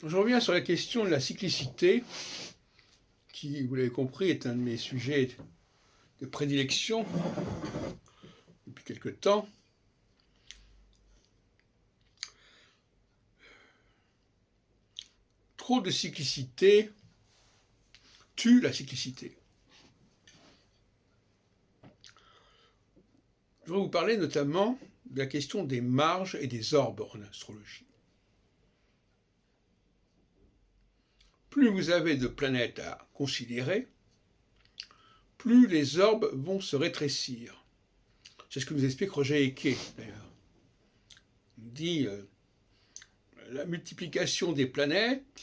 Je reviens sur la question de la cyclicité, qui, vous l'avez compris, est un de mes sujets de prédilection depuis quelque temps. Trop de cyclicité tue la cyclicité. Je vais vous parler notamment de la question des marges et des orbes en astrologie. Plus vous avez de planètes à considérer, plus les orbes vont se rétrécir. C'est ce que nous explique Roger Eke, d'ailleurs. Il nous dit la multiplication des planètes,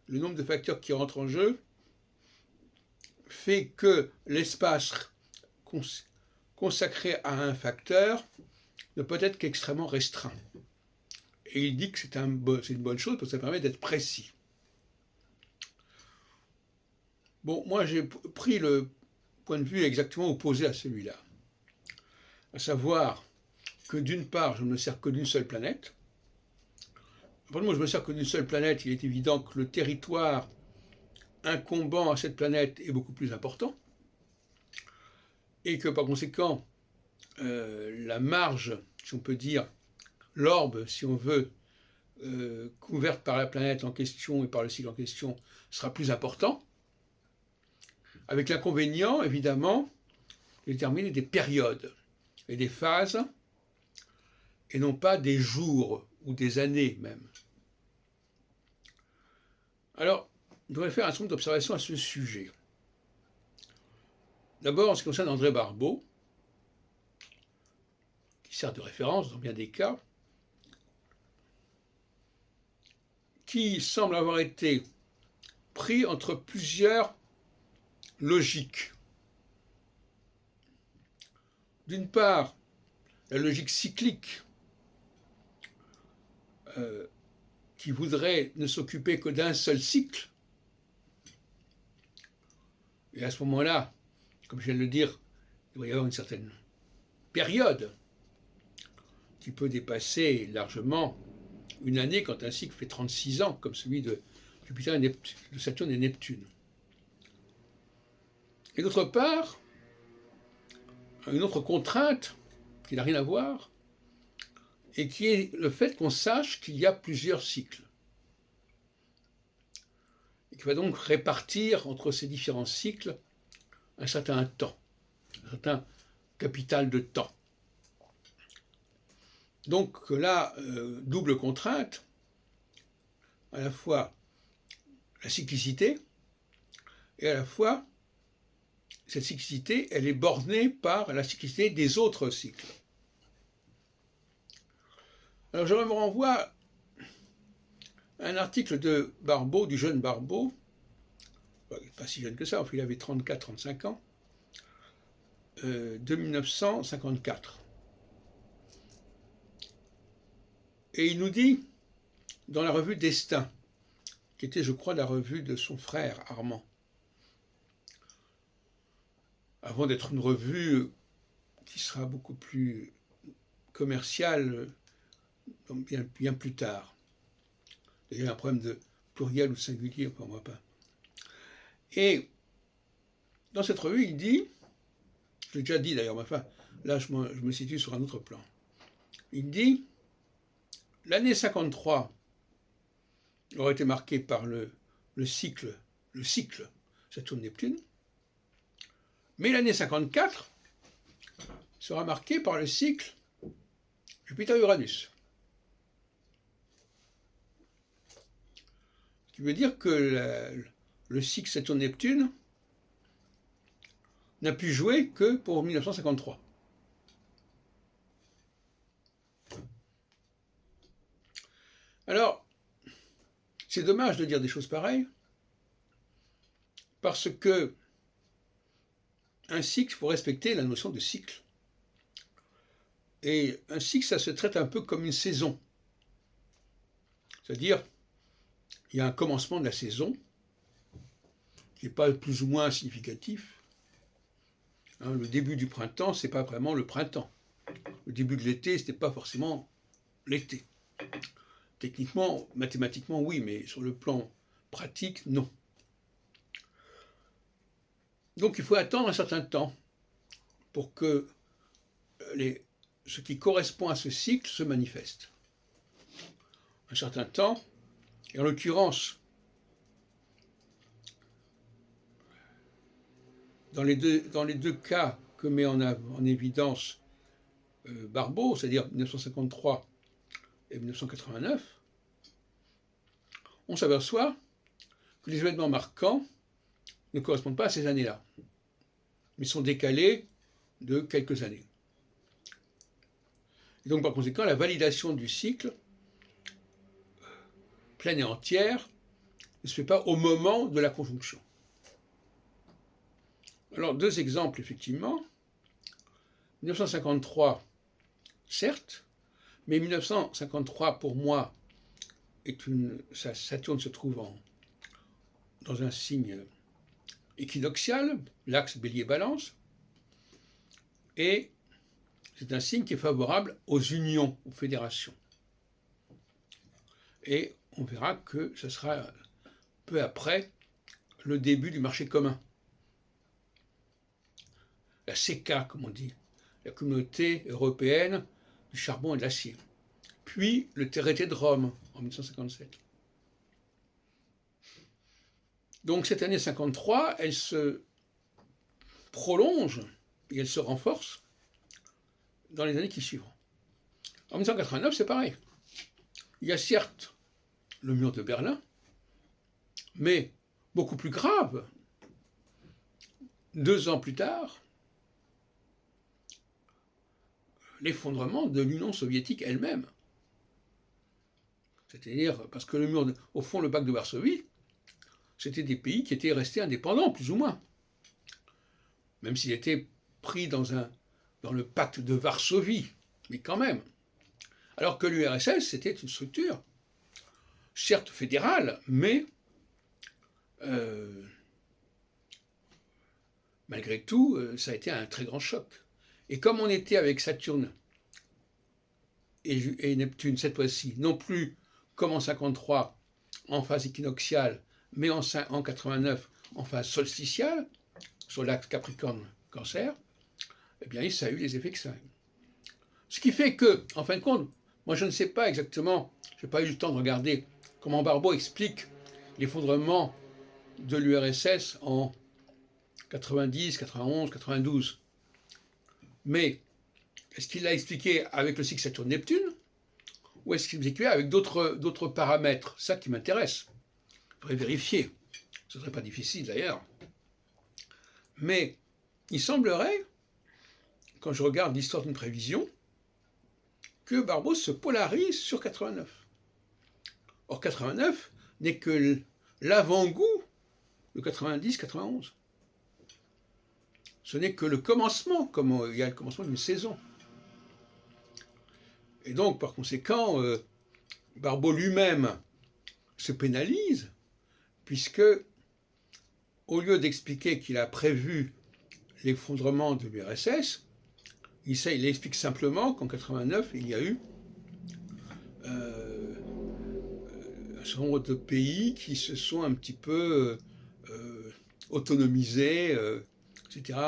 le nombre de facteurs qui rentrent en jeu, fait que l'espace consacré à un facteur ne peut être qu'extrêmement restreint. Et il dit que c'est une bonne chose parce que ça permet d'être précis. Bon, moi j'ai pris le point de vue exactement opposé à celui-là. À savoir que d'une part, je ne me sers que d'une seule planète. Après, moi, je me sers que d'une seule planète, il est évident que le territoire incombant à cette planète est beaucoup plus important. Et que par conséquent, la marge, si on peut dire, l'orbe, si on veut, couverte par la planète en question et par le cycle en question, sera plus important. Avec l'inconvénient, évidemment, de déterminer des périodes et des phases, et non pas des jours ou des années même. Alors, je devrais faire un certain nombre d'observations à ce sujet. D'abord, en ce qui concerne André Barbeau, qui sert de référence dans bien des cas, qui semble avoir été pris entre plusieurs logiques. D'une part, la logique cyclique, qui voudrait ne s'occuper que d'un seul cycle. Et à ce moment-là, comme je viens de le dire, il doit y avoir une certaine période qui peut dépasser largement une année quand un cycle fait 36 ans, comme celui de Jupiter et Neptune, de Saturne et Neptune. Et d'autre part, une autre contrainte qui n'a rien à voir, et qui est le fait qu'on sache qu'il y a plusieurs cycles. Et qui va donc répartir entre ces différents cycles un certain temps, un certain capital de temps. Donc là, double contrainte, à la fois la cyclicité, et à la fois, cette cyclicité, elle est bornée par la cyclicité des autres cycles. Alors je me renvoie à un article de Barbeau, du jeune Barbeau, pas si jeune que ça, enfin, il avait 34-35 ans, de 1954. Et il nous dit, dans la revue Destin, qui était, je crois, la revue de son frère Armand, avant d'être une revue qui sera beaucoup plus commerciale bien plus tard. Il y a un problème de pluriel ou de singulier, pour moi pas. Et dans cette revue, il dit, je l'ai déjà dit d'ailleurs, mais enfin, là je me situe sur un autre plan. Il dit, l'année 53 aurait été marquée par le cycle Saturne-Neptune, mais l'année 54 sera marquée par le cycle Jupiter-Uranus. Ce qui veut dire que le cycle Saturne-Neptune n'a pu jouer que pour 1953. Alors, c'est dommage de dire des choses pareilles, parce que un cycle, il faut respecter la notion de cycle. Et un cycle, ça se traite un peu comme une saison. C'est-à-dire, il y a un commencement de la saison, qui n'est pas plus ou moins significatif. Le début du printemps, ce n'est pas vraiment le printemps. Le début de l'été, ce n'est pas forcément l'été. Techniquement, mathématiquement, oui, mais sur le plan pratique, non. Donc il faut attendre un certain temps pour que ce qui correspond à ce cycle se manifeste. Un certain temps, et en l'occurrence, dans les deux cas que met en évidence Barbault, c'est-à-dire 1953 et 1989, on s'aperçoit que les événements marquants ne correspondent pas à ces années-là, mais sont décalés de quelques années. Et donc par conséquent, la validation du cycle, pleine et entière, ne se fait pas au moment de la conjonction. Alors, deux exemples, effectivement. 1953, certes, mais 1953, pour moi, Saturne se trouve dans un signe équinoxial, l'axe Bélier-Balance, et c'est un signe qui est favorable aux unions, aux fédérations. Et on verra que ce sera peu après le début du marché commun. La CECA, comme on dit, la Communauté européenne du charbon et de l'acier. Puis le traité de Rome en 1957. Donc cette année 53, elle se prolonge et elle se renforce dans les années qui suivront. En 1989, c'est pareil. Il y a certes le mur de Berlin, mais beaucoup plus grave, 2 ans plus tard, l'effondrement de l'Union soviétique elle-même. C'est-à-dire, parce que au fond, le pacte de Varsovie, c'était des pays qui étaient restés indépendants, plus ou moins. Même s'ils étaient pris dans le pacte de Varsovie, mais quand même. Alors que l'URSS, c'était une structure, certes fédérale, mais malgré tout, ça a été un très grand choc. Et comme on était avec Saturne et Neptune cette fois-ci, non plus comme en 53 en phase équinoxiale, mais en 89 en phase solsticiale, sur l'axe Capricorne-Cancer, eh bien ça a eu les effets que ça a eu. Ce qui fait que, en fin de compte, moi je ne sais pas exactement, je n'ai pas eu le temps de regarder comment Barbault explique l'effondrement de l'URSS en 90, 91, 92. Mais est-ce qu'il l'a expliqué avec le cycle Saturne-Neptune ou est-ce qu'il l'a expliqué avec d'autres paramètres? Ça qui m'intéresse. Il faudrait vérifier. Ce ne serait pas difficile d'ailleurs. Mais il semblerait, quand je regarde l'histoire d'une prévision, que Barbault se polarise sur 89. Or 89 n'est que l'avant-goût de 90-91. Ce n'est que le commencement, comme il y a le commencement d'une saison. Et donc, par conséquent, Barbault lui-même se pénalise, puisque, au lieu d'expliquer qu'il a prévu l'effondrement de l'URSS, il explique simplement qu'en 89, il y a eu un certain nombre de pays qui se sont un petit peu autonomisés, etc.,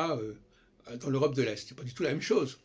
dans l'Europe de l'Est. C'est pas du tout la même chose.